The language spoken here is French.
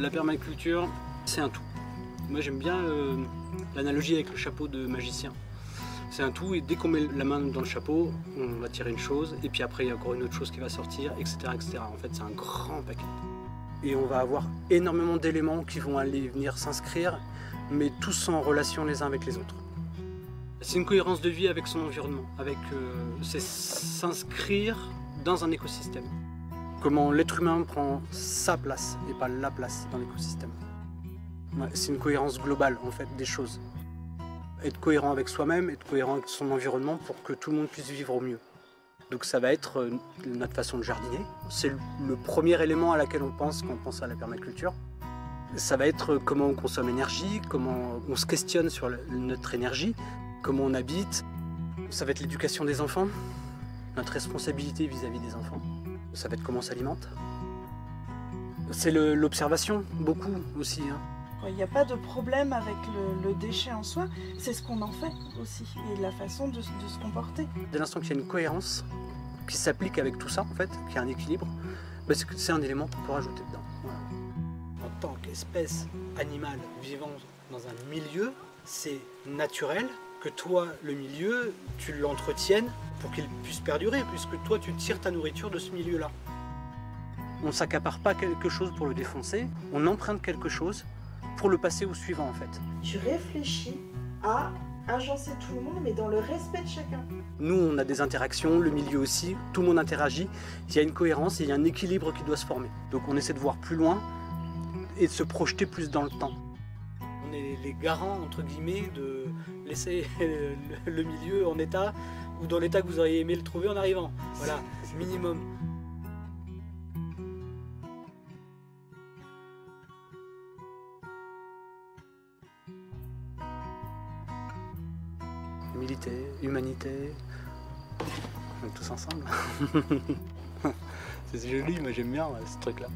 La permaculture, c'est un tout. Moi j'aime bien l'analogie avec le chapeau de magicien. C'est un tout et dès qu'on met la main dans le chapeau, on va tirer une chose et puis après il y a encore une autre chose qui va sortir, etc. etc. En fait c'est un grand paquet. Et on va avoir énormément d'éléments qui vont aller venir s'inscrire, mais tous en relation les uns avec les autres. C'est une cohérence de vie avec son environnement, c'est s'inscrire dans un écosystème. Comment l'être humain prend sa place et pas la place dans l'écosystème. C'est une cohérence globale en fait des choses. Être cohérent avec soi-même, être cohérent avec son environnement pour que tout le monde puisse vivre au mieux. Donc ça va être notre façon de jardiner. C'est le premier élément à laquelle on pense quand on pense à la permaculture. Ça va être comment on consomme l'énergie, comment on se questionne sur notre énergie, comment on habite. Ça va être l'éducation des enfants, notre responsabilité vis-à-vis des enfants. Ça va être comment on s'alimente. C'est l'observation, beaucoup aussi. Il n'y a pas de problème avec le déchet en soi, c'est ce qu'on en fait aussi, et la façon de se comporter. Dès l'instant qu'il y a une cohérence qui s'applique avec tout ça, en fait, qu'il y a un équilibre, c'est un élément qu'on peut rajouter dedans. Voilà. En tant qu'espèce animale vivant dans un milieu, c'est naturel que toi, le milieu, tu l'entretiennes pour qu'il puisse perdurer, puisque toi, tu tires ta nourriture de ce milieu-là. On ne s'accapare pas quelque chose pour le défoncer, on emprunte quelque chose pour le passer au suivant en fait. Tu réfléchis à agencer tout le monde, mais dans le respect de chacun. Nous, on a des interactions, le milieu aussi, tout le monde interagit, il y a une cohérence et il y a un équilibre qui doit se former. Donc on essaie de voir plus loin et de se projeter plus dans le temps. On est les garants, entre guillemets, de laisser le milieu en état, ou dans l'état que vous auriez aimé le trouver en arrivant. Voilà, minimum. Humilité, humanité, on est tous ensemble. C'est joli, moi j'aime bien ce truc-là.